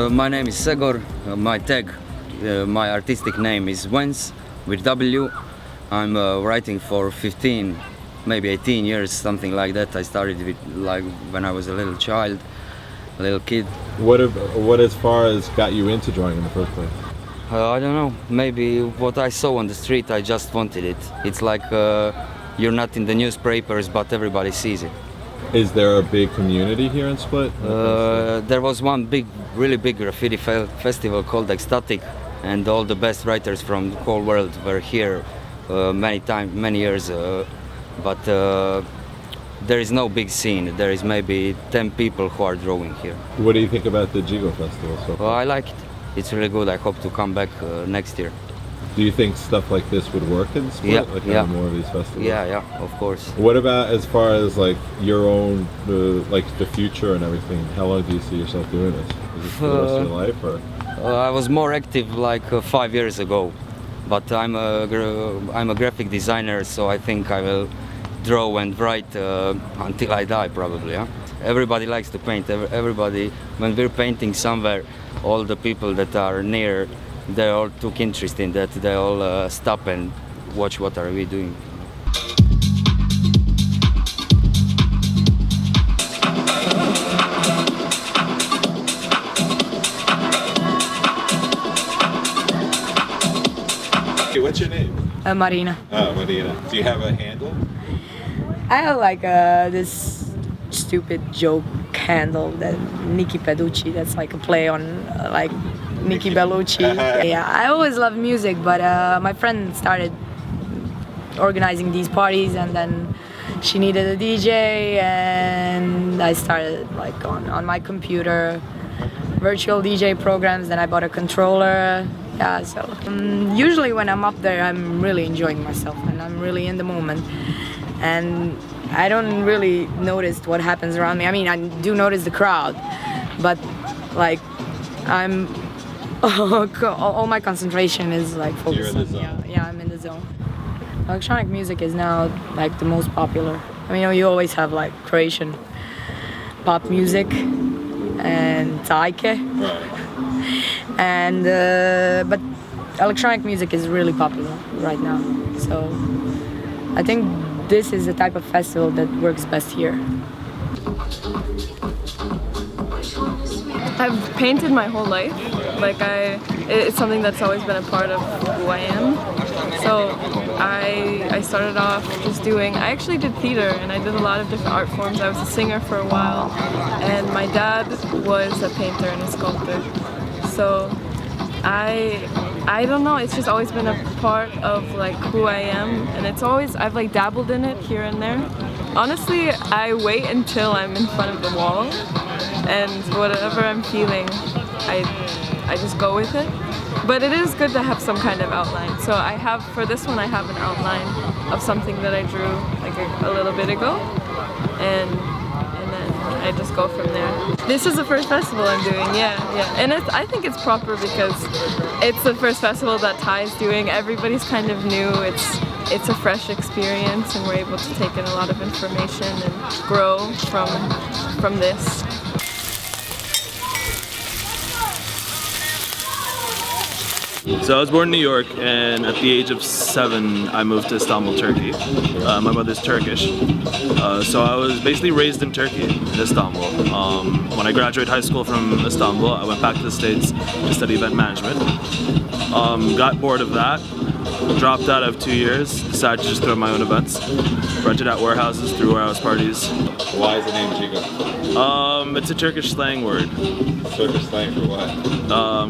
My name is Segor. My tag, my artistic name is Wens with W. I'm writing for 15, maybe 18 years, something like that. I started with like when I was a little child, a little kid. What as far as got you into drawing in the first place? I don't know. Maybe what I saw on the street, I just wanted it. It's like you're not in the newspapers, but everybody sees it. Is there a big community here in Split? There was one really big graffiti festival called Ecstatic, and all the best writers from the whole world were here many years. But there is no big scene. There is maybe 10 people who are drawing here. What do you think about the Jigo Festival so far? Well, I like it. It's really good. I hope to come back next year. Do you think stuff like this would work in Split? Yeah, like yeah. having more of these festivals? Yeah, of course. What about as far as like your own, like the future and everything? How long do you see yourself doing this? Is this for the rest of your life, or? I was more active like 5 years ago, but I'm a graphic designer, so I think I will draw and write until I die, probably. Yeah? Everybody likes to paint. Everybody, when we're painting somewhere, all the people that are near, they all took interest in that. They all stop and watch what are we doing. Okay, what's your name? Marina. Oh, Marina. Do you have a handle? I have like this stupid joke handle that Nikki Peducci. That's like a play on like Nikki Bellucci. Yeah, I always loved music, but my friend started organizing these parties, and then she needed a DJ, and I started like on my computer virtual DJ programs. Then I bought a controller. Yeah, so usually when I'm up there, I'm really enjoying myself and I'm really in the moment, and I don't really notice what happens around me. I mean, I do notice the crowd, but like I'm all my concentration is like focused on, yeah, I'm in the zone. Electronic music is now like the most popular. I mean, you always have like Croatian pop music and taike, and but electronic music is really popular right now. So I think this is the type of festival that works best here. I've painted my whole life. Like it's something that's always been a part of who I am. So I started off just I actually did theater, and I did a lot of different art forms. I was a singer for a while, and my dad was a painter and a sculptor. So I don't know, it's just always been a part of like who I am, and I've like dabbled in it here and there. Honestly, I wait until I'm in front of the wall, and whatever I'm feeling, I just go with it. But it is good to have some kind of outline. So for this one I have an outline of something that I drew like a little bit ago, and then I just go from there. This is the first festival I'm doing, yeah. And I think it's proper because it's the first festival that Ty's doing. Everybody's kind of new. It's a fresh experience, and we're able to take in a lot of information and grow from this. So I was born in New York, and at the age of 7 I moved to Istanbul, Turkey. My mother's Turkish, so I was basically raised in Turkey, in Istanbul. When I graduated high school from Istanbul, I went back to the States to study event management. Got bored of that, dropped out of 2 years, decided to just throw my own events, rented out warehouses, threw warehouse parties. Why is the name Jigo? It's a Turkish slang word. Turkish slang for what?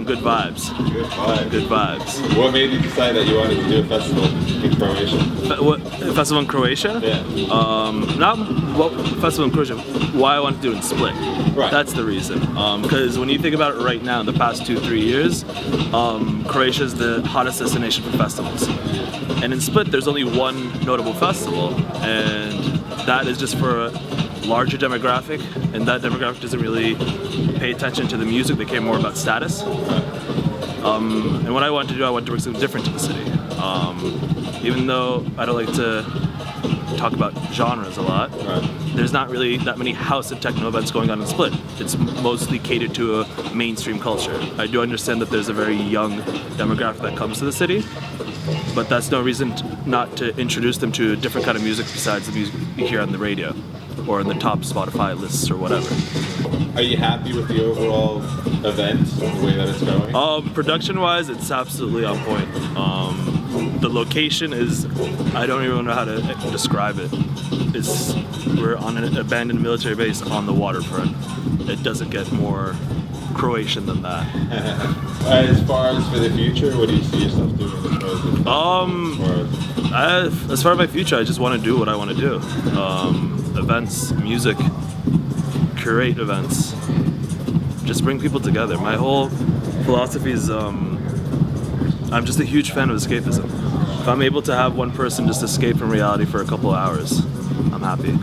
Good vibes. Good vibes. Good vibes. What made you decide that you wanted to do a festival in Croatia? What, a festival in Croatia? Yeah. Festival in Croatia. Why I wanted to do it in Split. Right. That's the reason. Because when you think about it right now, in the past 2-3 years, Croatia is the hottest destination for festivals. And in Split, there's only one notable festival, and that is just for a larger demographic, and that demographic doesn't really pay attention to the music. They care more about status. And what I wanted to do, I wanted to bring something different to the city. Even though I don't like to talk about genres a lot, there's not really that many house and techno events going on in Split. It's mostly catered to a mainstream culture. I do understand that there's a very young demographic that comes to the city, but that's no reason not to introduce them to a different kind of music besides the music you hear on the radio or in the top Spotify lists or whatever. Are you happy with the overall event, the way that it's going? Production-wise, it's absolutely on point. The location is, I don't even know how to describe it. We're on an abandoned military base on the waterfront. It doesn't get more Croatian than that. As far as for the future, what do you see yourself doing? As far as my future, I just want to do what I want to do. Events, music, curate events, just bring people together. My whole philosophy is I'm just a huge fan of escapism. If I'm able to have one person just escape from reality for a couple of hours, I'm happy.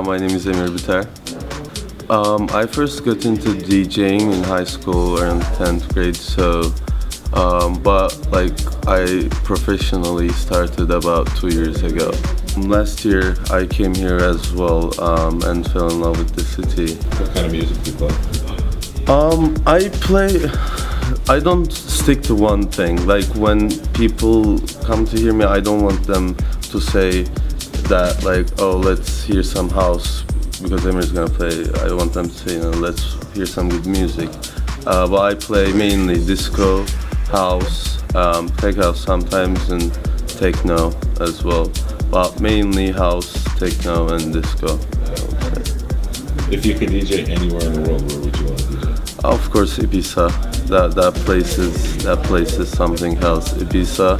My name is Emir Biter. I first got into DJing in high school around 10th grade, but I professionally started about 2 years ago. Last year I came here as well and fell in love with the city. What kind of music do you play? I don't stick to one thing. Like when people come to hear me, I don't want them to say that oh, let's hear some house because Emir's gonna play. I want them to say, let's hear some good music. But I play mainly disco, house, tech house sometimes, and techno as well. But mainly house, techno, and disco. If you could DJ anywhere in the world, where would you want to DJ? Of course, Ibiza. That place is something else. Ibiza.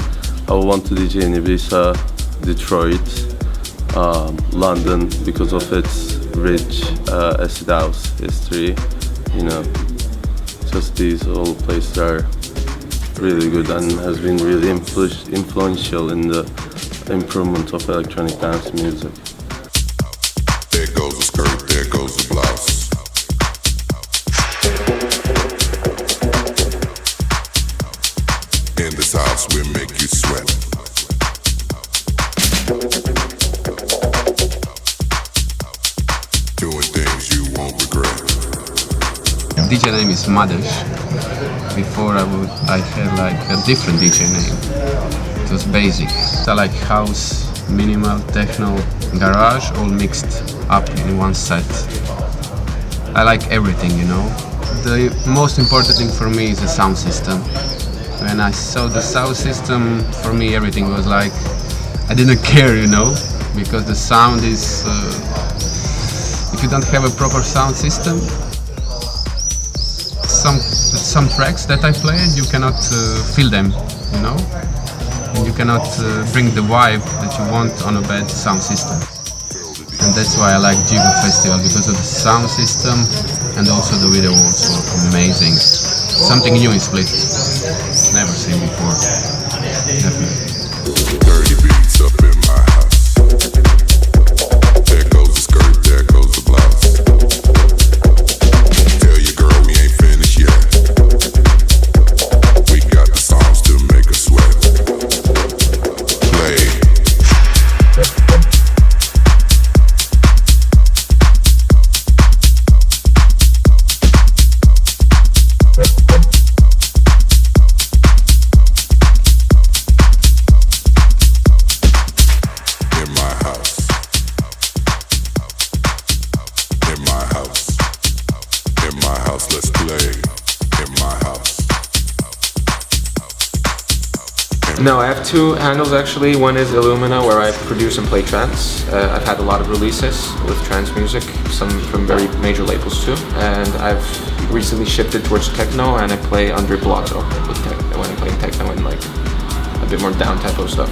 I want to DJ in Ibiza, Detroit. London because of its rich acid house history, just these all places are really good and has been really influential in the improvement of electronic dance music. There goes the skirt, there goes the blouse. In this house we'll make you sweat. DJ name is Madej. Before I had a different DJ name. It was basic. I like house, minimal, techno, garage, all mixed up in one set. I like everything, The most important thing for me is the sound system. When I saw the sound system, for me everything was like, I didn't care, because the sound is, if you don't have a proper sound system, some tracks that I played, you cannot feel them, and you cannot bring the vibe that you want on a bad sound system. And that's why I like Jigo Festival, because of the sound system and also the video was amazing. Something new in Split, never seen before, definitely. Dirty beats up in my house. There goes the skirt, there goes the blouse. Tell your girl we ain't finished yet. We got the songs to make us sweat. Play. No, I have two handles actually. One is Illumina, where I produce and play trance. I've had a lot of releases with trance music, some from very major labels too. And I've recently shifted towards techno, and I play under Blotto when I'm playing techno and like a bit more down tempo stuff.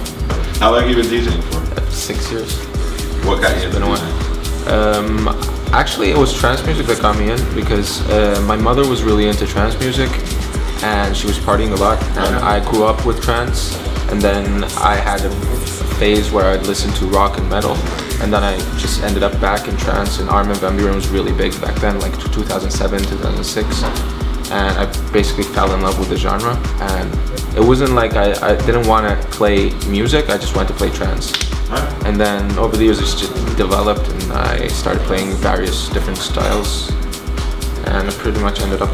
How long have you been DJing for? 6 years. What got you into DJing? Actually, it was trance music that got me in because my mother was really into trance music, and she was partying a lot, and I grew up with trance, and then I had a phase where I'd listen to rock and metal, and then I just ended up back in trance, and Armin van Buuren was really big back then, like 2007, 2006, and I basically fell in love with the genre, and it wasn't like I didn't want to play music, I just wanted to play trance. And then over the years it just developed, and I started playing various different styles, and I pretty much ended up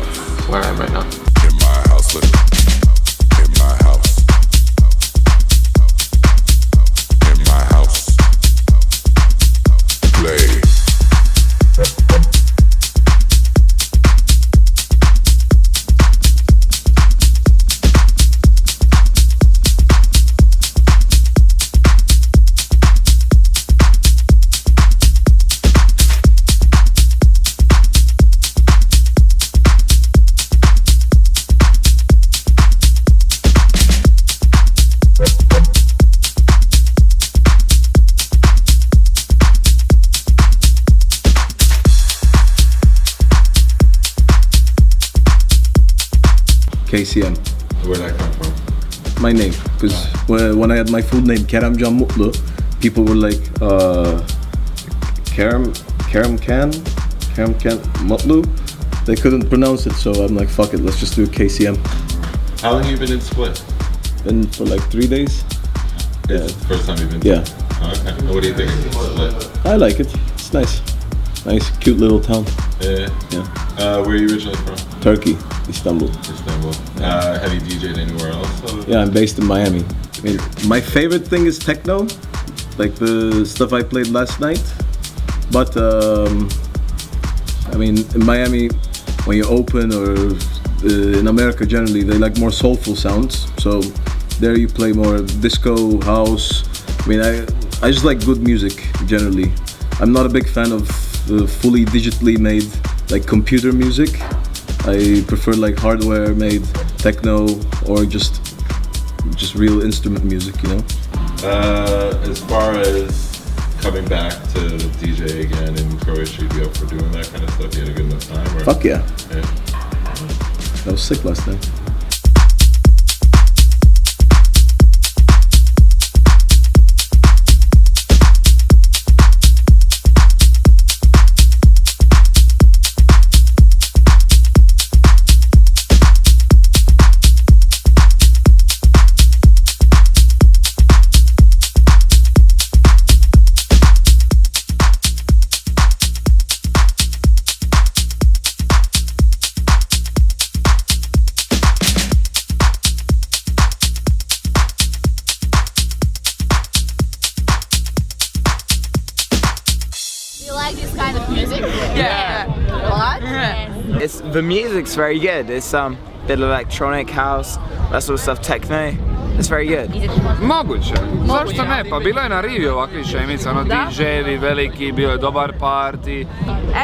where I am right now. KCM. Where'd that come from? My name, because when I had my full name Keremcan Mutlu, people were like, Keremcan Mutlu. They couldn't pronounce it, so I'm like, fuck it, let's just do KCM. How long have you been in Split? Been for like 3 days. It's the first time you've been? Yeah. Oh, okay. What do you think of Split? I like it. It's nice. Nice, cute little town. Yeah. Where are you originally from? Turkey, Istanbul. Istanbul. Have you DJ'd anywhere else? Yeah, I'm based in Miami. I mean, my favorite thing is techno, like the stuff I played last night. But I mean, in Miami, when you open, or in America generally, they like more soulful sounds. So there you play more disco, house. I mean, I just like good music generally. I'm not a big fan of fully digitally made like computer music. I prefer like hardware made techno, or just real instrument music, you know. As far as coming back to DJ again in Croatia, you'd be up for doing that kind of stuff? You had a good enough time? Or? Fuck yeah. I was sick last night. The music's very good. It's bit of electronic house, that sort of stuff, techno. It's very good. Moguće. Zašto ne? Pa bilo je na Rivi ovakvih šemica, ono DJ-evi veliki, bio je dobar party.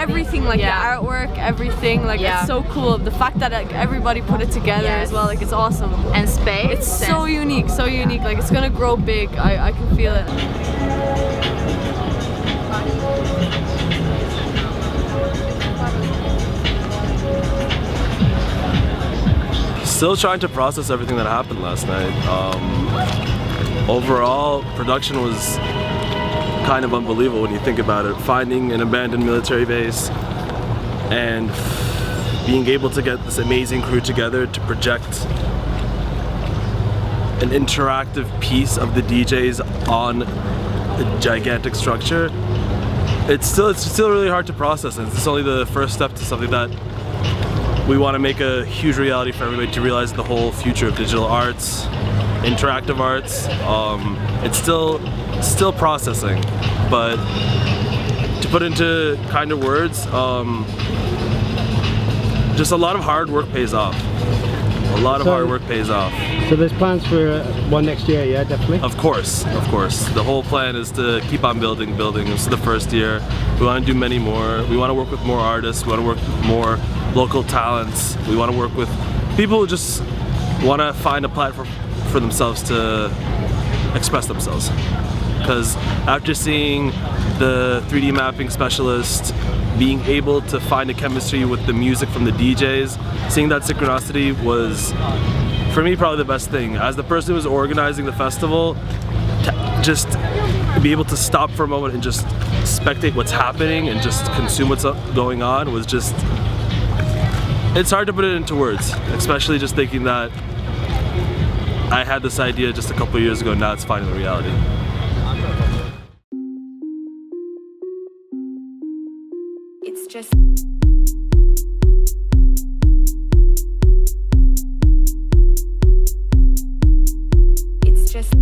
Everything, like the artwork, everything, like it's so cool. The fact that like, everybody put it together as well, like it's awesome. And space. It's so unique, so unique. Like it's gonna grow big. I can feel it. Still trying to process everything that happened last night. Overall, production was kind of unbelievable when you think about it. Finding an abandoned military base and being able to get this amazing crew together to project an interactive piece of the DJs on a gigantic structure. It's still really hard to process, and it's only the first step to something that we want to make a huge reality for everybody to realize the whole future of digital arts, interactive arts. It's still processing, but to put into kind of words, just a lot of hard work pays off. A lot of hard work pays off. So there's plans for one next year, yeah, definitely? Of course, of course. The whole plan is to keep on building. This is the first year. We want to do many more. We want to work with more artists. We want to work with more local talents. We want to work with people who just want to find a platform for themselves to express themselves. Because after seeing the 3D mapping specialist being able to find a chemistry with the music from the DJs, seeing that synchronicity was, for me, probably the best thing. As the person who was organizing the festival, to just be able to stop for a moment and just spectate what's happening and just consume what's going on was just, it's hard to put it into words, especially just thinking that I had this idea just a couple of years ago, now it's finally reality. It's just it's just